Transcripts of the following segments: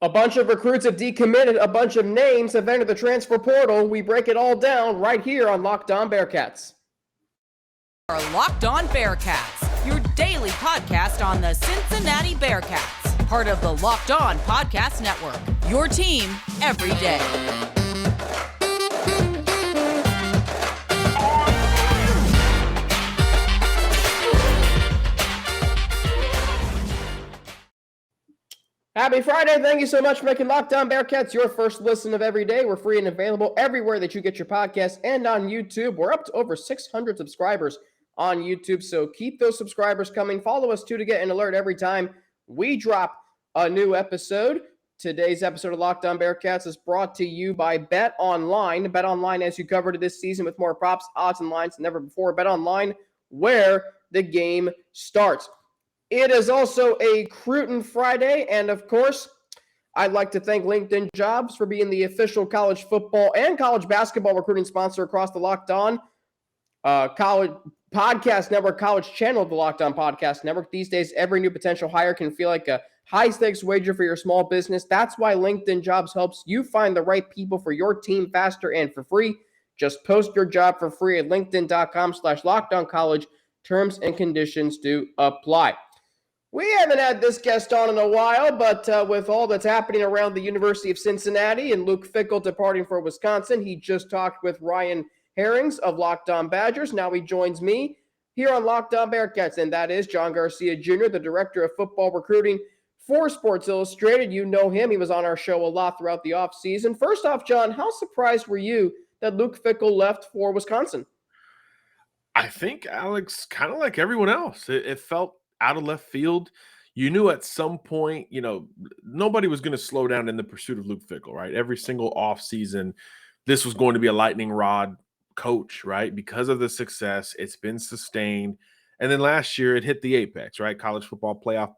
A bunch of recruits have decommitted. A bunch of names have entered the transfer portal. We break it all down right here on Locked On Bearcats. Our Locked On Bearcats, your daily podcast on the Cincinnati Bearcats, part of the Locked On Podcast Network, your team every day. Happy Friday. Thank you so much for making Locked On Bearcats your first listen of every day. We're free and available everywhere that you get your podcasts and on YouTube. We're up to over 600 subscribers on YouTube, so keep those subscribers coming. Follow us, too, to get an alert every time we drop a new episode. Today's episode of Locked On Bearcats is brought to you by Bet Online. Bet Online, as you covered it this season with more props, odds, and lines than ever before. Bet Online, where the game starts. It is also a Cruton Friday, and of course, I'd like to thank LinkedIn Jobs for being the official college football and college basketball recruiting sponsor across the Locked On College Podcast Network, college channel of the Locked On Podcast Network. These days, every new potential hire can feel like a high-stakes wager for your small business. That's why LinkedIn Jobs helps you find the right people for your team faster and for free. Just post your job for free at linkedin.com/lockedoncollege. Terms and conditions do apply. We haven't had this guest on in a while, but with all that's happening around the University of Cincinnati and Luke Fickell departing for Wisconsin, he just talked with Ryan Herrings of Locked On Badgers. Now he joins me here on Locked On Bearcats, and that is John Garcia Jr., the Director of Football Recruiting for Sports Illustrated. You know him. He was on our show a lot throughout the offseason. First off, John, how surprised were you that Luke Fickell left for Wisconsin? I think, Alex, kind of like everyone else, it felt out of left field. You knew at some point, nobody was going to slow down in the pursuit of Luke Fickell, right? Every single offseason, this was going to be a lightning rod coach, right? Because of the success, it's been sustained. And then last year, it hit the apex, right? College football playoff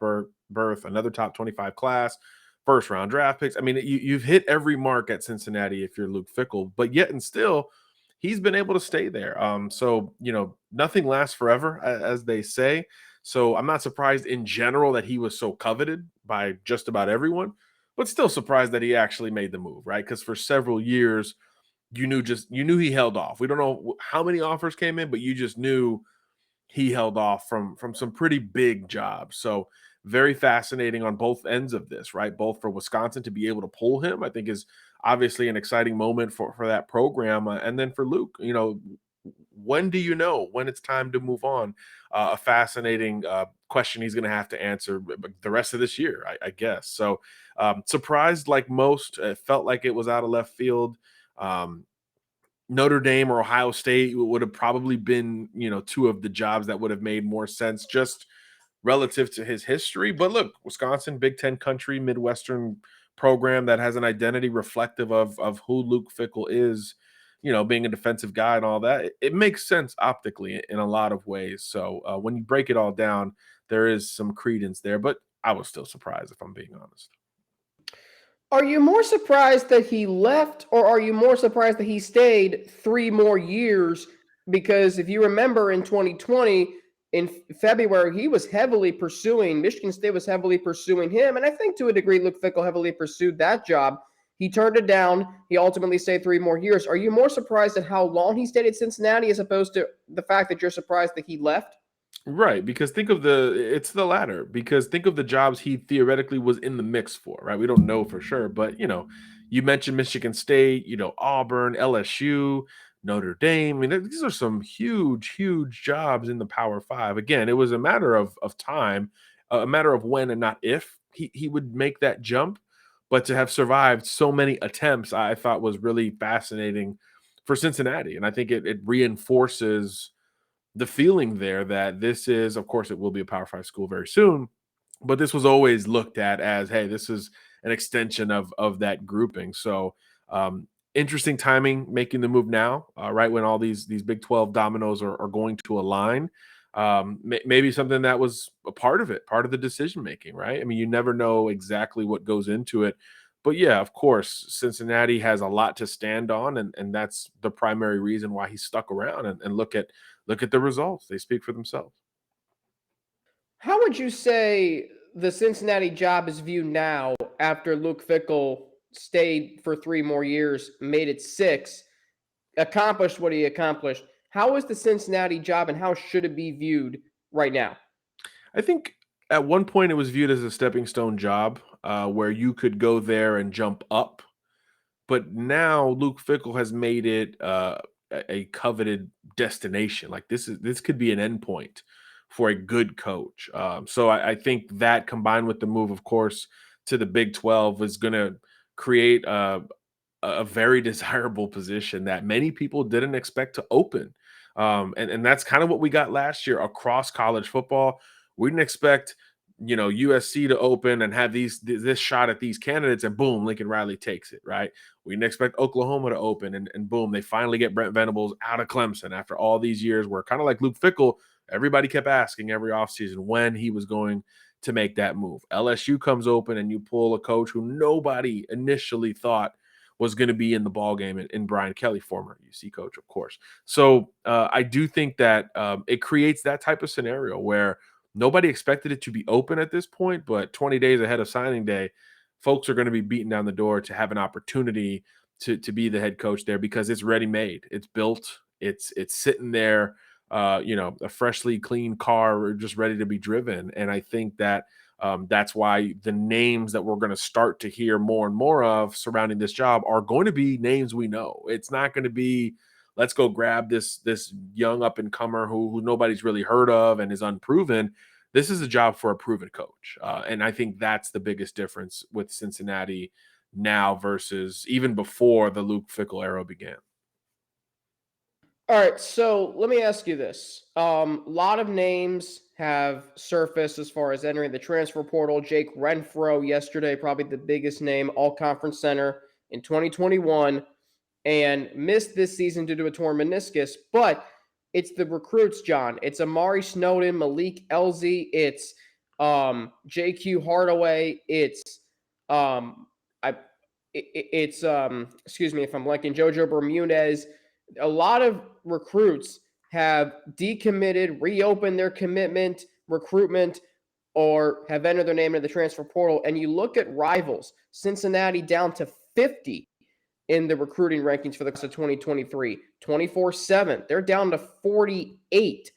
berth, another top 25 class, first round draft picks. I mean, you've hit every mark at Cincinnati if you're Luke Fickell, but yet and still, he's been able to stay there. So, nothing lasts forever, as they say. So I'm not surprised in general that he was so coveted by just about everyone, but still surprised that he actually made the move, right? Because for several years, you knew he held off. We don't know how many offers came in, but you just knew he held off from some pretty big jobs. So very fascinating on both ends of this, right? Both for Wisconsin to be able to pull him, I think is obviously an exciting moment for that program. And then for Luke, when do you know when it's time to move on? A fascinating question he's going to have to answer the rest of this year, I guess. So surprised like most. It felt like it was out of left field. Notre Dame or Ohio State would have probably been, two of the jobs that would have made more sense just relative to his history. But look, Wisconsin, Big Ten country, Midwestern program that has an identity reflective of who Luke Fickell is, being a defensive guy and all that, it makes sense optically in a lot of ways. So when you break it all down, there is some credence there, but I was still surprised, if I'm being honest. Are you more surprised that he left, or are you more surprised that he stayed 3 more years? Because if you remember in 2020, in February, he was heavily pursuing, Michigan State was heavily pursuing him, and I think to a degree Luke Fickell heavily pursued that job. He turned it down. He ultimately stayed 3 more years. Are you more surprised at how long he stayed at Cincinnati as opposed to the fact that you're surprised that he left? Right, because it's the latter, because think of the jobs he theoretically was in the mix for, right? We don't know for sure, but, you mentioned Michigan State, Auburn, LSU, Notre Dame. I mean, these are some huge, huge jobs in the Power Five. Again, it was a matter of time, a matter of when and not if he would make that jump. But to have survived so many attempts, I thought was really fascinating for Cincinnati. And I think it reinforces the feeling there that this is, of course, it will be a Power 5 school very soon, but this was always looked at as, hey, this is an extension of that grouping. So interesting timing making the move now, right when all these Big 12 dominoes are going to align. Maybe something that was a part of it, part of the decision making, right? I mean, you never know exactly what goes into it, but yeah, of course, Cincinnati has a lot to stand on, and that's the primary reason why he stuck around. And look at the results; they speak for themselves. How would you say the Cincinnati job is viewed now after Luke Fickell stayed for 3 more years, made it 6, accomplished what he accomplished. How is the Cincinnati job and how should it be viewed right now? I think at one point it was viewed as a stepping stone job where you could go there and jump up. But now Luke Fickell has made it a coveted destination. Like this could be an endpoint for a good coach. So I think that combined with the move, of course, to the Big 12 is going to create a very desirable position that many people didn't expect to open. And that's kind of what we got last year across college football. We didn't expect, USC to open and have this shot at these candidates, and boom, Lincoln Riley takes it, right? We didn't expect Oklahoma to open, and boom, they finally get Brent Venables out of Clemson after all these years where, kind of like Luke Fickell, everybody kept asking every offseason when he was going to make that move. LSU comes open and you pull a coach who nobody initially thought was going to be in the ball game in Brian Kelly, former UC coach, of course. So I do think that it creates that type of scenario where nobody expected it to be open at this point, but 20 days ahead of signing day, folks are going to be beating down the door to have an opportunity to be the head coach there because it's ready made, it's built, it's sitting there, a freshly clean car just ready to be driven. And I think that that's why the names that we're going to start to hear more and more of surrounding this job are going to be names we know. It's not going to be, let's go grab this young up and comer who nobody's really heard of and is unproven. This is a job for a proven coach. And I think that's the biggest difference with Cincinnati now versus even before the Luke Fickell era began. All right, so let me ask you this. A lot of names have surfaced as far as entering the transfer portal. Jake Renfro yesterday, probably the biggest name, all-conference center in 2021, and missed this season due to a torn meniscus. But it's the recruits, John. It's Amari Snowden, Malik Elzy. It's JQ Hardaway. It's excuse me if I'm blanking, Jojo Bermudez. A lot of recruits have decommitted, reopened their recruitment, or have entered their name into the transfer portal. And you look at rivals, Cincinnati down to 50 in the recruiting rankings for the class of 2023, 24/7. They're down to 48.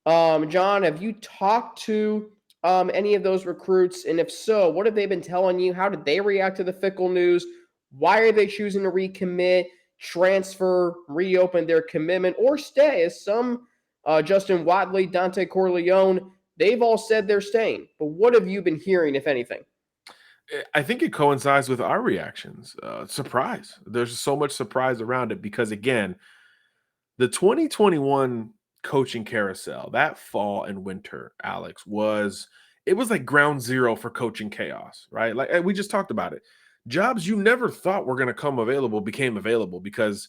John, have you talked to any of those recruits? And if so, what have they been telling you? How did they react to the Fickell news? Why are they choosing to recommit, transfer, reopen their commitment, or stay? As some, Justin Watley, Dante Corleone, they've all said they're staying. But what have you been hearing, if anything? I think it coincides with our reactions. Surprise. There's so much surprise around it because, again, the 2021 coaching carousel, that fall and winter, Alex, it was like ground zero for coaching chaos, right? Like we just talked about it. Jobs you never thought were going to come available became available because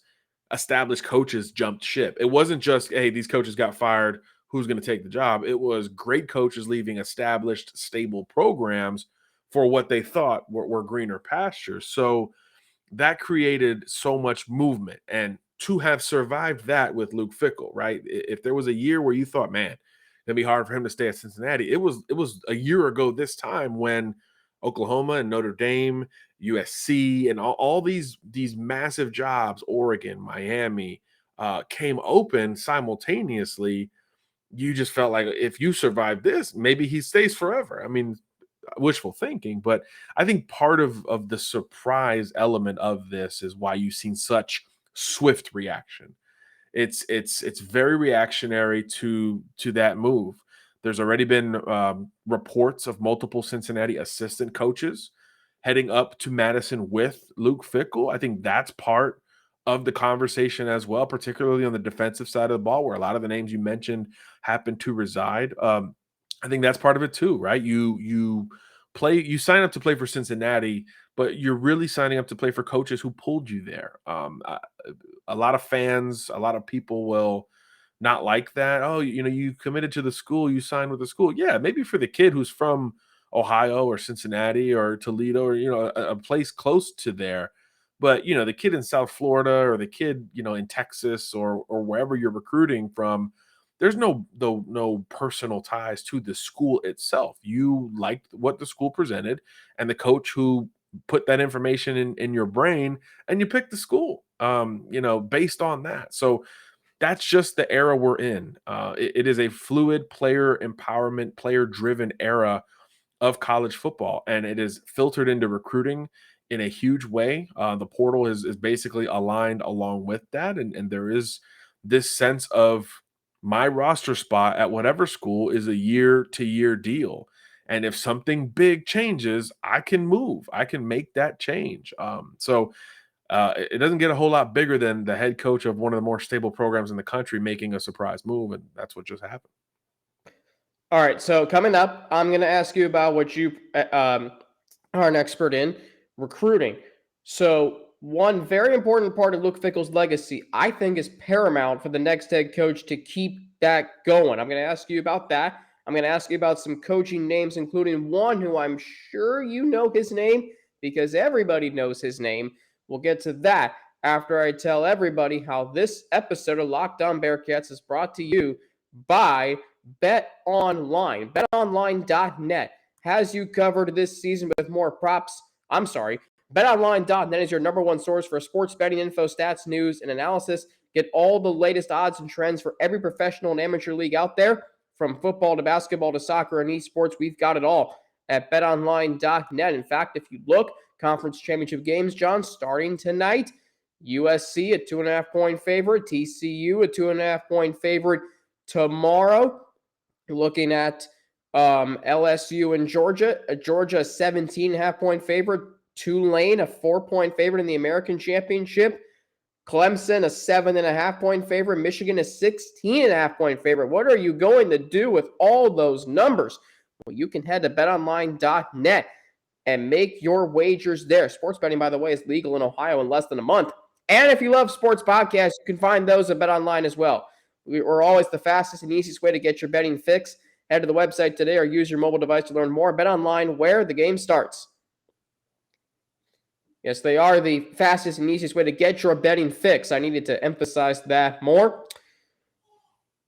established coaches jumped ship. It wasn't just, hey, these coaches got fired, who's going to take the job? It was great coaches leaving established, stable programs for what they thought were greener pastures. So that created so much movement. And to have survived that with Luke Fickell, right? If there was a year where you thought, man, it'd be hard for him to stay at Cincinnati, it was a year ago this time when Oklahoma and Notre Dame, USC, and all these massive jobs, Oregon, Miami, came open simultaneously. You just felt like if you survive this, maybe he stays forever. I mean, wishful thinking, but I think part of the surprise element of this is why you've seen such swift reaction. It's very reactionary to that move. There's already been reports of multiple Cincinnati assistant coaches heading up to Madison with Luke Fickell. I think that's part of the conversation as well, particularly on the defensive side of the ball, where a lot of the names you mentioned happen to reside. I think that's part of it too, right? You sign up to play for Cincinnati, but you're really signing up to play for coaches who pulled you there. A lot of fans, a lot of people will not like that. Oh, you committed to the school, you signed with the school. Yeah, maybe for the kid who's from Ohio or Cincinnati or Toledo or a place close to there. But the kid in South Florida or the kid in Texas or wherever you're recruiting from, there's no personal ties to the school itself. You liked what the school presented, and the coach who put that information in your brain and you pick the school, based on that. So that's just the era we're in. It is a fluid player empowerment, player driven era of college football, and it is filtered into recruiting in a huge way. The portal is basically aligned along with that, and there is this sense of my roster spot at whatever school is a year-to-year deal. And if something big changes, I can move. I can make that change. It doesn't get a whole lot bigger than the head coach of one of the more stable programs in the country making a surprise move, and that's what just happened. All right, so coming up, I'm going to ask you about what you are an expert in, recruiting. So one very important part of Luke Fickell's legacy, I think, is paramount for the next head coach to keep that going. I'm going to ask you about that. I'm going to ask you about some coaching names, including one who I'm sure you know his name because everybody knows his name. We'll get to that after I tell everybody how this episode of Locked On Bearcats is brought to you by Bet Online. BetOnline.net has you covered this season with more props. BetOnline.net is your number one source for sports betting info, stats, news, and analysis. Get all the latest odds and trends for every professional and amateur league out there. From football to basketball to soccer and esports, we've got it all at betonline.net. In fact, if you look, conference championship games, John, starting tonight, USC a 2.5-point favorite, TCU a 2.5-point favorite tomorrow. You're looking at LSU and Georgia. Georgia a 17.5-point favorite, Tulane a 4-point favorite in the American Championship. Clemson, a 7.5-point favorite. Michigan, a 16.5-point favorite. What are you going to do with all those numbers? Well, you can head to betonline.net and make your wagers there. Sports betting, by the way, is legal in Ohio in less than a month. And if you love sports podcasts, you can find those at BetOnline as well. We're always the fastest and easiest way to get your betting fix. Head to the website today or use your mobile device to learn more. BetOnline, where the game starts. Yes, they are the fastest and easiest way to get your betting fix. I needed to emphasize that more.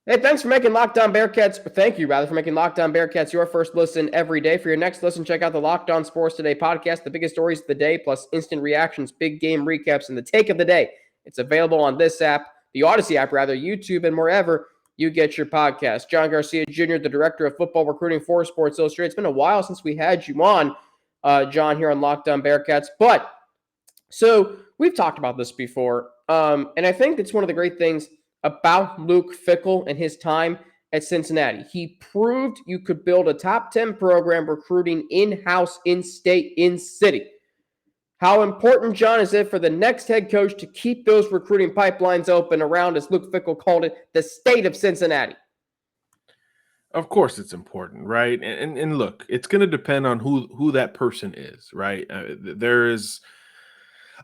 Hey, thanks for making Locked On Bearcats. Thank you, rather, for making Locked On Bearcats your first listen every day. For your next listen, check out the Locked On Sports Today podcast, the biggest stories of the day, plus instant reactions, big game recaps, and the take of the day. It's available on this app, the Odyssey app, rather, YouTube, and wherever you get your podcast. John Garcia Jr., the director of football recruiting for Sports Illustrated. It's been a while since we had you on, John, here on Locked On Bearcats. So we've talked about this before, and I think it's one of the great things about Luke Fickell and his time at Cincinnati. He proved you could build a top 10 program recruiting in-house, in-state, in-city. How important, John, is it for the next head coach to keep those recruiting pipelines open around, as Luke Fickell called it, the state of Cincinnati? Of course it's important, right? And look, it's going to depend on who that person is, right? There is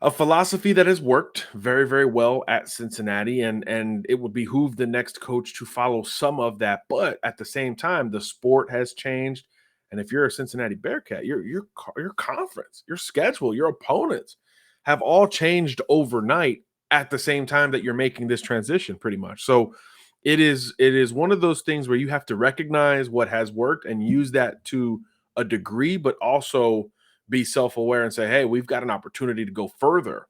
a philosophy that has worked very, very well at Cincinnati, and it would behoove the next coach to follow some of that. But at the same time, the sport has changed. And if you're a Cincinnati Bearcat, your conference, your schedule, your opponents have all changed overnight at the same time that you're making this transition, pretty much. So it is one of those things where you have to recognize what has worked and use that to a degree, but also be self-aware and say, hey, we've got an opportunity to go further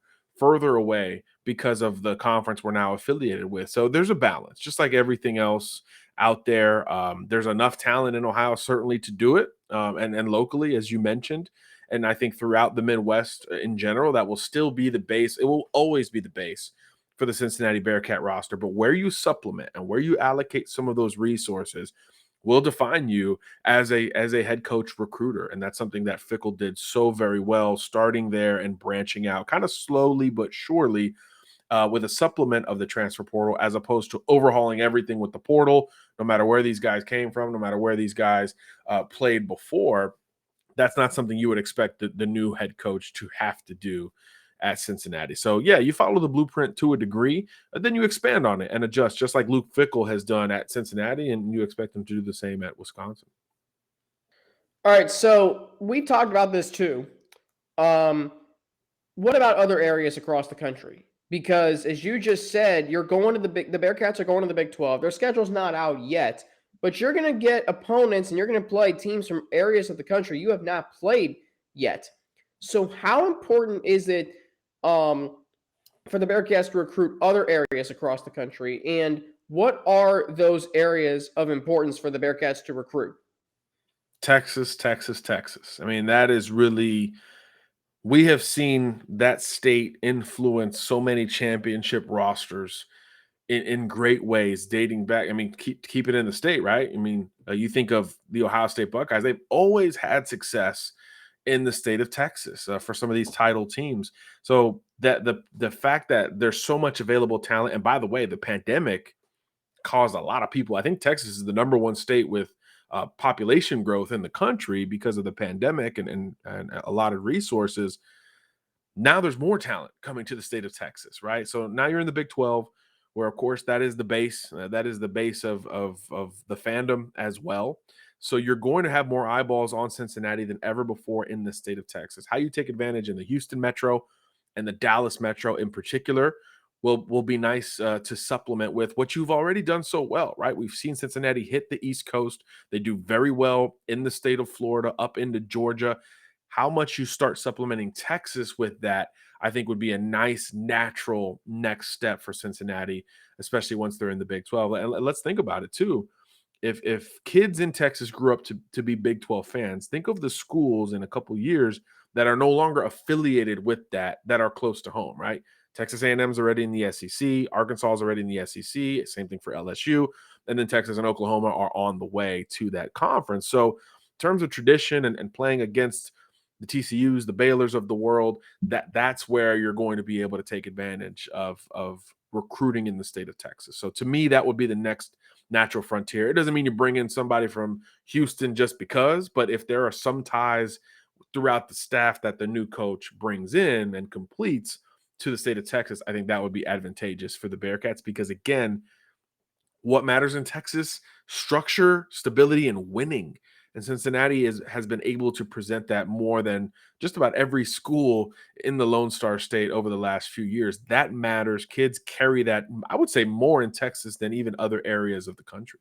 away because of the conference we're now affiliated with. So there's a balance, just like everything else out there. There's enough talent in Ohio certainly to do it, and locally, as you mentioned. And I think throughout the Midwest in general, that will still be the base. It will always be the base for the Cincinnati Bearcat roster. But where you supplement and where you allocate some of those resources will define you as a head coach recruiter. And that's something that Fickell did so very well, starting there and branching out kind of slowly but surely with a supplement of the transfer portal, as opposed to overhauling everything with the portal, no matter where these guys came from, no matter where these guys played before. That's not something you would expect the new head coach to have to do at Cincinnati. So yeah, you follow the blueprint to a degree, and then you expand on it and adjust, just like Luke Fickell has done at Cincinnati, and you expect him to do the same at Wisconsin. All right, so we talked about this too. What about other areas across the country? Because as you just said, you're going to the Bearcats are going to the Big 12. Their schedule's not out yet, but you're going to get opponents and you're going to play teams from areas of the country you have not played yet. So how important is it for the Bearcats to recruit other areas across the country? And what are those areas of importance for the Bearcats to recruit? Texas, Texas, Texas. I mean, that is really, we have seen that state influence so many championship rosters in great ways dating back. I mean, keep it in the state, right? I mean, you think of the Ohio State Buckeyes, they've always had success in the state of Texas for some of these title teams. So that the fact that there's so much available talent, and by the way, the pandemic caused a lot of people. I think Texas is the number one state with population growth in the country because of the pandemic and a lot of resources. Now there's more talent coming to the state of Texas, right? So now you're in the Big 12, where of course that is the base. That is the base of the fandom as well. So you're going to have more eyeballs on Cincinnati than ever before in the state of Texas. How you take advantage in the Houston metro and the Dallas metro in particular will be nice to supplement with what you've already done so well, right? We've seen Cincinnati hit the East Coast. They do very well in the state of Florida, up into Georgia. How much you start supplementing Texas with that, I think would be a nice natural next step for Cincinnati, especially once they're in the Big 12. And let's think about it too. If kids in Texas grew up to be Big 12 fans, think of the schools in a couple years that are no longer affiliated with that are close to home, right? Texas A&M's already in the SEC, Arkansas is already in the SEC, same thing for LSU, and then Texas and Oklahoma are on the way to that conference. So in terms of tradition and playing against the TCUs, the Baylors of the world, that's where you're going to be able to take advantage of recruiting in the state of Texas. So to me, that would be the next natural frontier. It doesn't mean you bring in somebody from Houston just because, but if there are some ties throughout the staff that the new coach brings in and completes to the state of Texas, I think that would be advantageous for the Bearcats because, again, what matters in Texas? Structure, stability, and winning. And Cincinnati has been able to present that more than just about every school in the Lone Star State over the last few years. That matters. Kids carry that, I would say, more in Texas than even other areas of the country.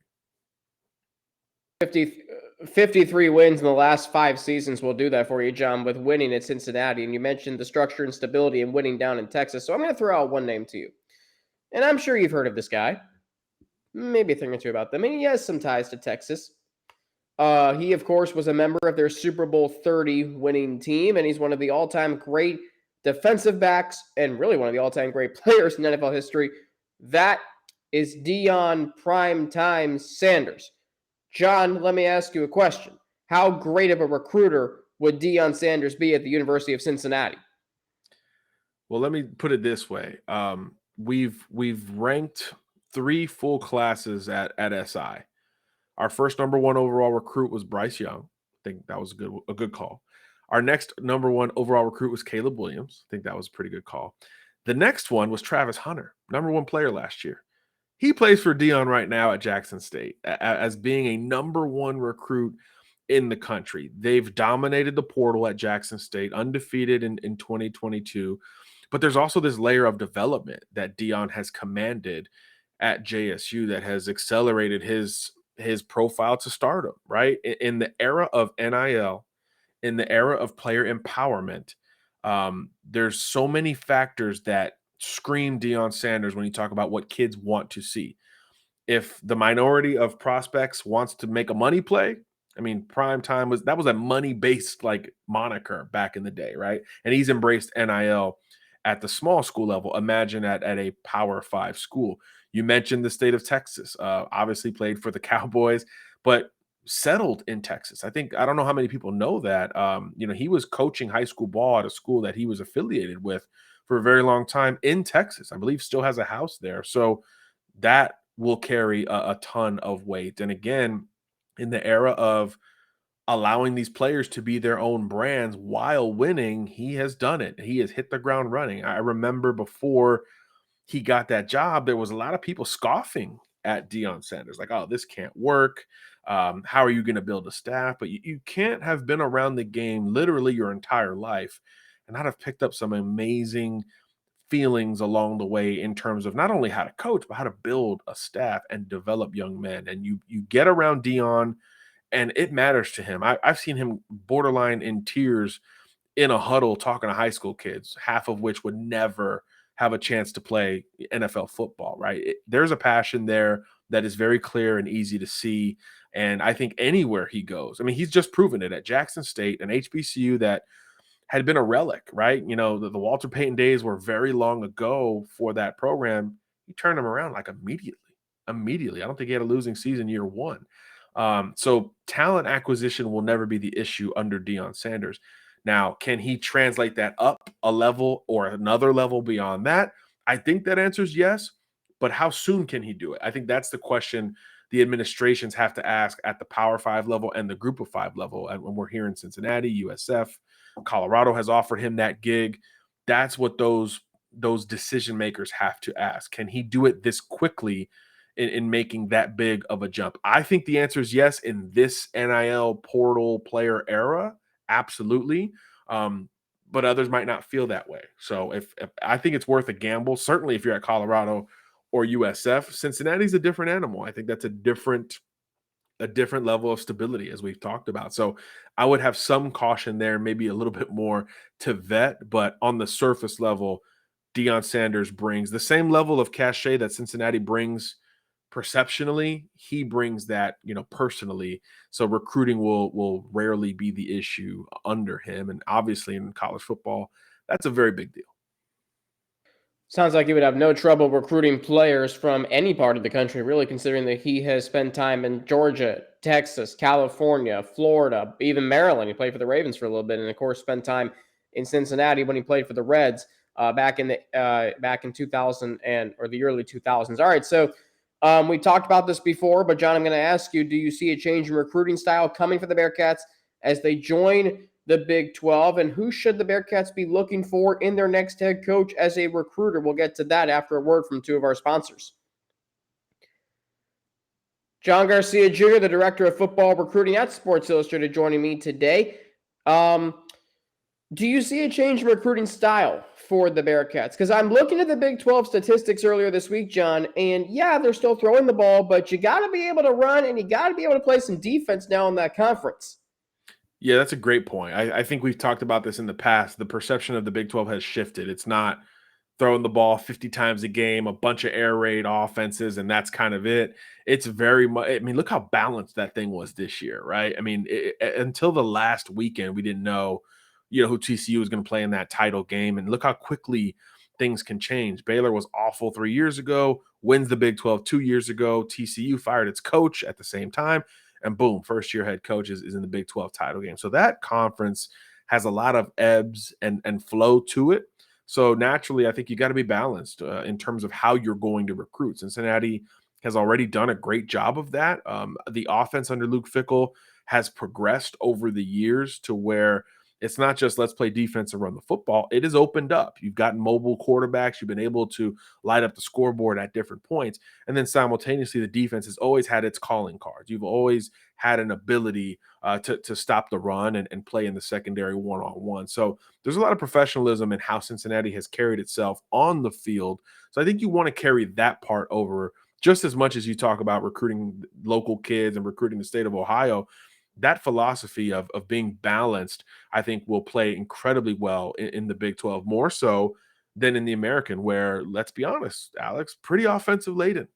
53 wins in the last 5 seasons will do that for you, John, with winning at Cincinnati. And you mentioned the structure and stability and winning down in Texas. So I'm going to throw out one name to you. And I'm sure you've heard of this guy. Maybe a thing or two about them. And he has some ties to Texas. He, of course, was a member of their Super Bowl 30 winning team, and he's one of the all-time great defensive backs and really one of the all-time great players in NFL history. That is Deion Primetime Sanders. John, let me ask you a question. How great of a recruiter would Deion Sanders be at the University of Cincinnati? Well, let me put it this way. We've ranked 3 full classes at SI. Our first number 1 overall recruit was Bryce Young. I think that was a good call. Our next number 1 overall recruit was Caleb Williams. I think that was a pretty good call. The next one was Travis Hunter, number 1 player last year. He plays for Deion right now at Jackson State as being a number 1 recruit in the country. They've dominated the portal at Jackson State, undefeated in 2022. But there's also this layer of development that Deion has commanded at JSU that has accelerated his profile to stardom, right? In the era of NIL, in the era of player empowerment, there's so many factors that scream Deion Sanders when you talk about what kids want to see. If the minority of prospects wants to make a money play, I mean, prime time was a money-based like moniker back in the day, right? And he's embraced NIL at the small school level. Imagine at a Power 5 school. You mentioned the state of Texas, obviously played for the Cowboys, but settled in Texas. I don't know how many people know that. He was coaching high school ball at a school that he was affiliated with for a very long time in Texas. I believe still has a house there. So that will carry a ton of weight. And again, in the era of allowing these players to be their own brands while winning, he has done it. He has hit the ground running. I remember before he got that job, there was a lot of people scoffing at Deion Sanders, like, oh, this can't work. How are you going to build a staff? But you can't have been around the game literally your entire life and not have picked up some amazing feelings along the way in terms of not only how to coach, but how to build a staff and develop young men. And you get around Deion, and it matters to him. I've seen him borderline in tears in a huddle talking to high school kids, half of which would never have a chance to play NFL football, right? There's a passion there that is very clear and easy to see. And I think anywhere he goes, I mean, he's just proven it at Jackson State, an HBCU that had been a relic, right? You know, the Walter Payton days were very long ago for that program. He turned them around like immediately. Immediately. I don't think he had a losing season year one. So talent acquisition will never be the issue under Deion Sanders. Now, can he translate that up a level or another level beyond that? I think that answer is yes, but how soon can he do it? I think that's the question the administrations have to ask at the Power 5 level and the Group of 5 level. And when we're here in Cincinnati, USF, Colorado has offered him that gig. That's what those decision makers have to ask. Can he do it this quickly in making that big of a jump? I think the answer is yes in this NIL portal player era. Absolutely. But others might not feel that way. So if I think it's worth a gamble, certainly if you're at Colorado or USF. Cincinnati's a different animal. I think that's a different level of stability, as we've talked about. So I would have some caution there, maybe a little bit more to vet, but on the surface level, Deion Sanders brings the same level of cachet that Cincinnati brings perceptionally. He brings that, you know, personally. So recruiting will rarely be the issue under him. And obviously in college football, that's a very big deal. Sounds like he would have no trouble recruiting players from any part of the country, really, considering that he has spent time in Georgia, Texas, California, Florida, even Maryland. He played for the Ravens for a little bit, and of course, spent time in Cincinnati when he played for the Reds back in 2000 or the early 2000s. All right, so we talked about this before, but John, I'm going to ask you: do you see a change in recruiting style coming for the Bearcats as they join the Big 12, and who should the Bearcats be looking for in their next head coach as a recruiter? We'll get to that after a word from two of our sponsors. John Garcia Jr., the Director of Football Recruiting at Sports Illustrated, joining me today. Do you see a change in recruiting style for the Bearcats? Because I'm looking at the Big 12 statistics earlier this week, John, and yeah, they're still throwing the ball, but you got to be able to run, and you got to be able to play some defense now in that conference. Yeah, that's a great point. I think we've talked about this in the past. The perception of the Big 12 has shifted. It's not throwing the ball 50 times a game, a bunch of air raid offenses, and that's kind of it. It's very much, I mean, look how balanced that thing was this year, right? I mean, until the last weekend, we didn't know, who TCU was going to play in that title game. And look how quickly things can change. Baylor was awful 3 years ago, wins the Big 12 2 years ago. TCU fired its coach at the same time. And boom, first year head coach is in the Big 12 title game. So that conference has a lot of ebbs and flow to it. So naturally, I think you got to be balanced in terms of how you're going to recruit. Cincinnati has already done a great job of that. The offense under Luke Fickell has progressed over the years to where it's not just let's play defense and run the football. It is opened up. You've gotten mobile quarterbacks. You've been able to light up the scoreboard at different points. And then simultaneously, the defense has always had its calling cards. You've always had an ability to stop the run and play in the secondary one-on-one. So there's a lot of professionalism in how Cincinnati has carried itself on the field. So I think you want to carry that part over just as much as you talk about recruiting local kids and recruiting the state of Ohio. That philosophy of being balanced, I think, will play incredibly well in the Big 12, more so than in the American, where, let's be honest, Alex, pretty offensive laden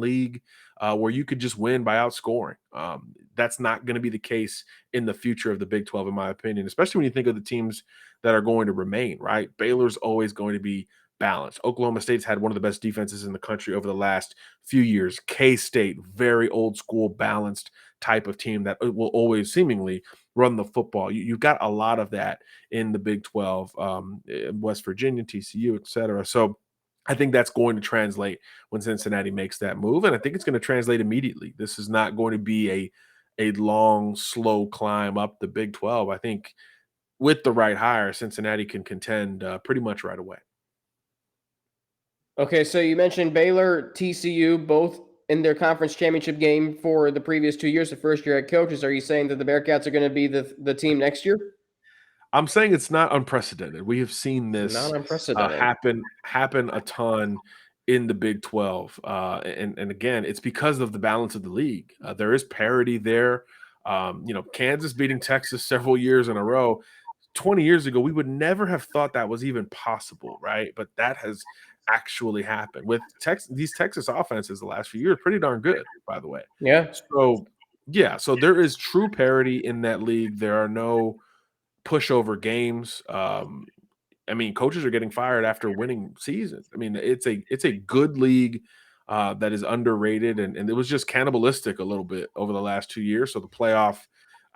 league where you could just win by outscoring. That's not going to be the case in the future of the Big 12, in my opinion, especially when you think of the teams that are going to remain, right? Baylor's always going to be balanced. Oklahoma State's had one of the best defenses in the country over the last few years. K-State, very old school, balanced type of team that will always seemingly run the football. You've got a lot of that in the Big 12, West Virginia, TCU, et cetera. So I think that's going to translate when Cincinnati makes that move, and I think it's going to translate immediately. This is not going to be a long, slow climb up the Big 12. I think with the right hire, Cincinnati can contend pretty much right away. Okay, so you mentioned Baylor, TCU, both in their conference championship game for the previous 2 years, the first year head coaches. Are you saying that the Bearcats are going to be the team next year? I'm saying it's not unprecedented. We have seen this Not unprecedented. happen a ton in the Big 12. And again, it's because of the balance of the league. There is parity there. Kansas beating Texas several years in a row. 20 years ago, we would never have thought that was even possible, right? But that has actually happened with these Texas offenses the last few years, pretty darn good, by the way. Yeah. So, yeah, so there is true parity in that league. There are no pushover games. I mean, coaches are getting fired after winning seasons. I mean, it's a good league that is underrated, and it was just cannibalistic a little bit over the last 2 years. So the playoff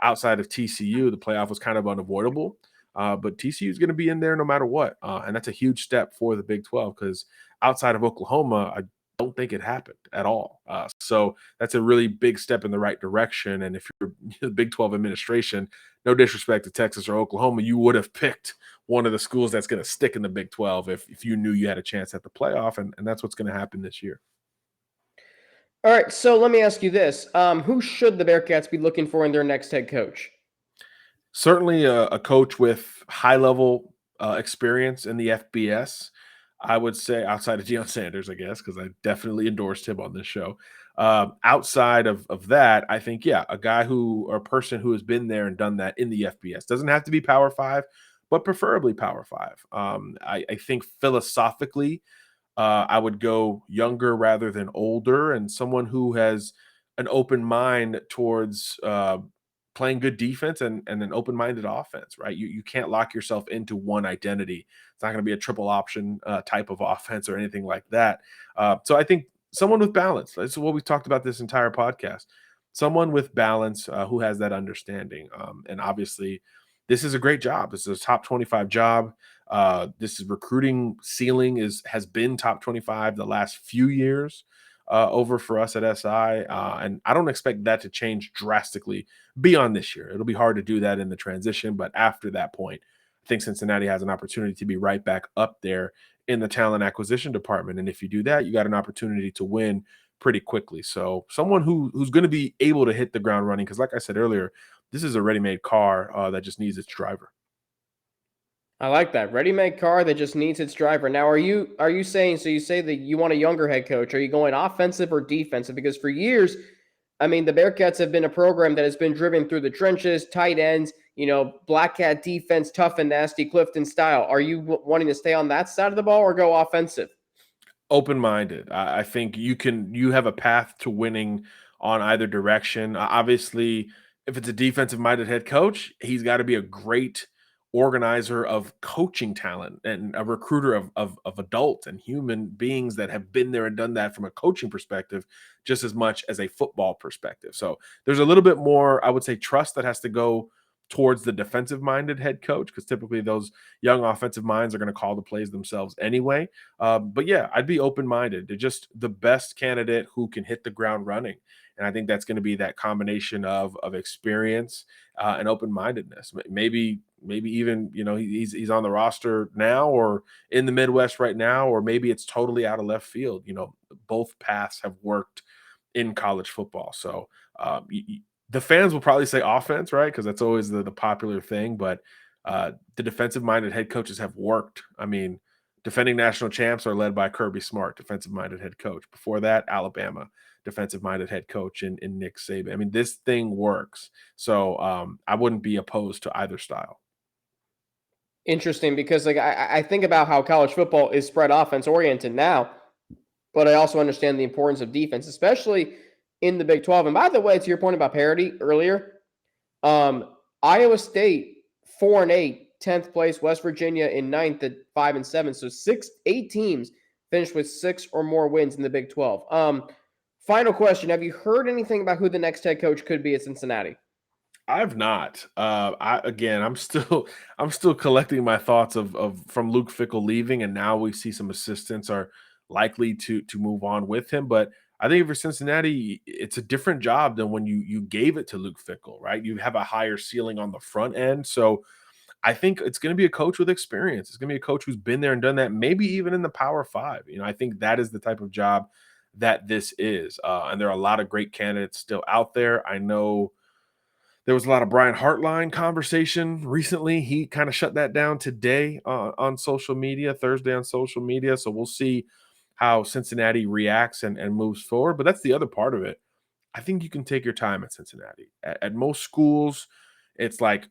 outside of TCU, the playoff was kind of unavoidable. But TCU is going to be in there no matter what, and that's a huge step for the Big 12 because outside of Oklahoma, I don't think it happened at all. So that's a really big step in the right direction. And if you're the Big 12 administration, no disrespect to Texas or Oklahoma, you would have picked one of the schools that's going to stick in the Big 12 if you knew you had a chance at the playoff, and that's what's going to happen this year. All right, so let me ask you this. Who should the Bearcats be looking for in their next head coach? Certainly a coach with high-level experience in the FBS. I would say outside of Deion Sanders, I guess, because I definitely endorsed him on this show. Outside of that, I think, yeah, a guy or a person who has been there and done that in the FBS. Doesn't have to be Power 5, but preferably Power 5. I think philosophically, I would go younger rather than older, and someone who has an open mind towards playing good defense and an open-minded offense, right? You can't lock yourself into one identity. It's not going to be a triple option type of offense or anything like that. So I think someone with balance. That's what we've talked about this entire podcast. Someone with balance who has that understanding. And obviously, this is a great job. This is a top 25 job. This is recruiting ceiling has been top 25 the last few years over for us at SI. And I don't expect that to change drastically beyond this year. It'll be hard to do that in the transition, but after that point, I think Cincinnati has an opportunity to be right back up there in the talent acquisition department. And if you do that, you got an opportunity to win pretty quickly. So someone who's going to be able to hit the ground running, because like I said earlier, this is a ready-made car that just needs its driver. I like that. Ready-made car that just needs its driver. Now, are you saying, so you say that you want a younger head coach? Are you going offensive or defensive? Because for years, I mean, the Bearcats have been a program that has been driven through the trenches, tight ends, Black Cat defense, tough and nasty, Clifton style. Are you wanting to stay on that side of the ball or go offensive? Open-minded. I think you have a path to winning on either direction. Obviously, if it's a defensive-minded head coach, he's got to be a great organizer of coaching talent and a recruiter of adults and human beings that have been there and done that from a coaching perspective just as much as a football perspective. So there's a little bit more, I would say, trust that has to go towards the defensive-minded head coach because typically those young offensive minds are going to call the plays themselves anyway. But yeah, I'd be open-minded to just the best candidate who can hit the ground running. And I think that's going to be that combination of experience and open-mindedness. Maybe even, he's on the roster now or in the Midwest right now, or maybe it's totally out of left field. Both paths have worked in college football. So the fans will probably say offense, right? Because that's always the popular thing. But the defensive-minded head coaches have worked. I mean, defending national champs are led by Kirby Smart, defensive-minded head coach. Before that, Alabama, defensive-minded head coach in Nick Saban. I mean, this thing works. So I wouldn't be opposed to either style. Interesting, because I think about how college football is spread offense oriented now, but I also understand the importance of defense, especially in the Big 12. And by the way, to your point about parity earlier, Iowa State 4-8, 10th place, West Virginia in 9th at 5-7. So 8 teams finished with 6 or more wins in the Big 12. Final question: have you heard anything about who the next head coach could be at Cincinnati? I've not. I'm still collecting my thoughts of from Luke Fickell leaving, and now we see some assistants are likely to move on with him. But I think for Cincinnati, it's a different job than when you gave it to Luke Fickell, right? You have a higher ceiling on the front end, so I think it's going to be a coach with experience. It's going to be a coach who's been there and done that, maybe even in the Power 5. I think that is the type of job that this is, and there are a lot of great candidates still out there. I know there was a lot of Brian Hartline conversation recently. He kind of shut that down today on social media, Thursday on social media. So we'll see how Cincinnati reacts and moves forward. But that's the other part of it. I think you can take your time at Cincinnati. At most schools, it's like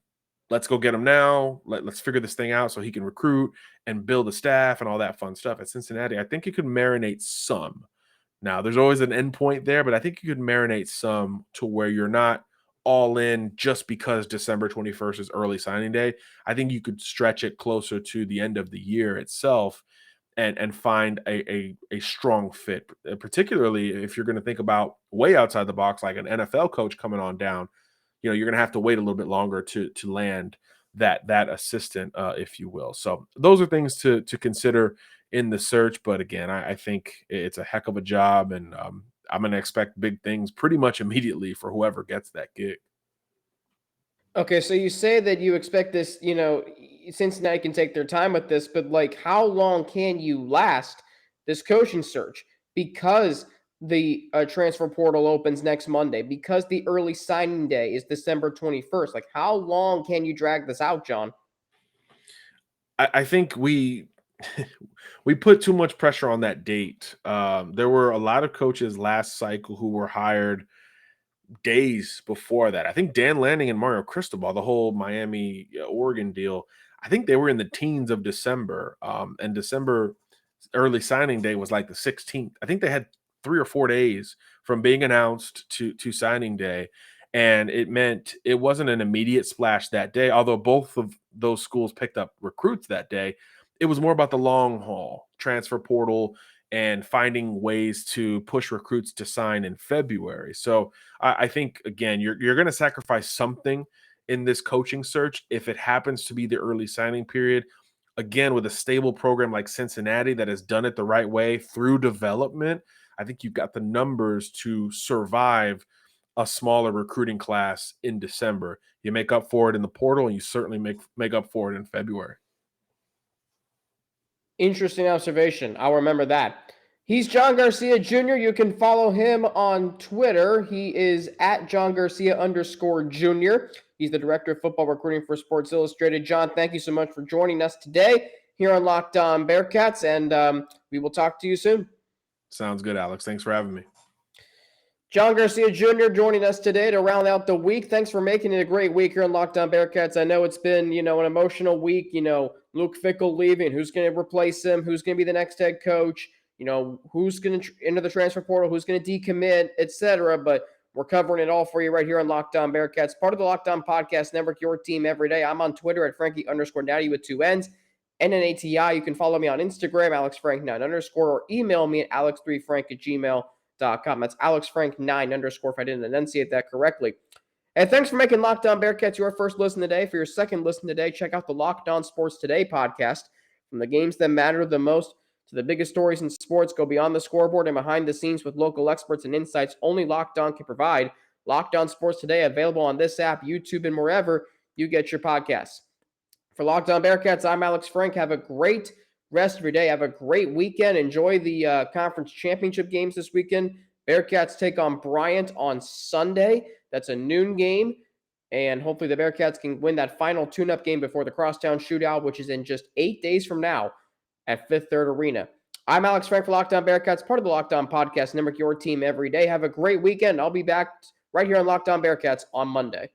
let's go get him now. Let's figure this thing out so he can recruit and build a staff and all that fun stuff. At Cincinnati, I think you could marinate some. Now, there's always an end point there, but I think you could marinate some to where you're not all in just because December 21st is early signing day. I think you could stretch it closer to the end of the year itself and find a strong fit, particularly if you're going to think about way outside the box, like an NFL coach coming on down. You're going to have to wait a little bit longer to land that assistant, if you will. So those are things to consider in the search. But again, I think it's a heck of a job, and I'm going to expect big things pretty much immediately for whoever gets that gig. Okay, so you say that you expect this, Cincinnati can take their time with this, but like how long can you last this coaching search? Because the transfer portal opens next Monday, because the early signing day is December 21st. Like how long can you drag this out, John? I think we we put too much pressure on that date. There were a lot of coaches last cycle who were hired days before that. I think Dan Lanning and Mario Cristobal, the whole Miami, Oregon deal, I think they were in the teens of December. And December early signing day was like the 16th. I think they had 3 or 4 days from being announced to signing day. And it meant it wasn't an immediate splash that day, although both of those schools picked up recruits that day. It was more about the long haul, transfer portal, and finding ways to push recruits to sign in February. So I think, again, you're going to sacrifice something in this coaching search if it happens to be the early signing period. Again, with a stable program like Cincinnati that has done it the right way through development, I think you've got the numbers to survive a smaller recruiting class in December. You make up for it in the portal, and you certainly make up for it in February. Interesting observation. I'll remember that. He's John Garcia Jr. You can follow him on Twitter. He is at John Garcia _Jr. He's the director of football recruiting for Sports Illustrated. John, thank you so much for joining us today here on Locked On Bearcats, and we will talk to you soon. Sounds good, Alex. Thanks for having me. John Garcia Jr. joining us today to round out the week. Thanks for making it a great week here on Locked On Bearcats. I know it's been, an emotional week. Luke Fickell leaving. Who's going to replace him? Who's going to be the next head coach? Who's going to enter the transfer portal? Who's going to decommit, etc. But we're covering it all for you right here on Locked On Bearcats, part of the Locked On Podcast Network, your team every day. I'm on Twitter at Frankie_Natty with 2 N's. NNATI. You can follow me on Instagram, AlexFrank9_, or email me at alex3frank@gmail.com. That's AlexFrank9_ if I didn't enunciate that correctly. And thanks for making Locked On Bearcats your first listen today. For your second listen today, check out the Locked On Sports Today podcast. From the games that matter the most to the biggest stories in sports, go beyond the scoreboard and behind the scenes with local experts and insights only Locked On can provide. Locked On Sports Today, available on this app, YouTube, and wherever you get your podcasts. For Locked On Bearcats, I'm Alex Frank. Have a great rest of your day. Have a great weekend. Enjoy the conference championship games this weekend. Bearcats take on Bryant on Sunday. That's a noon game. And hopefully the Bearcats can win that final tune-up game before the Crosstown Shootout, which is in just 8 days from now at Fifth Third Arena. I'm Alex Frank for Locked On Bearcats, part of the Locked On Podcast Network, your team every day. Have a great weekend. I'll be back right here on Locked On Bearcats on Monday.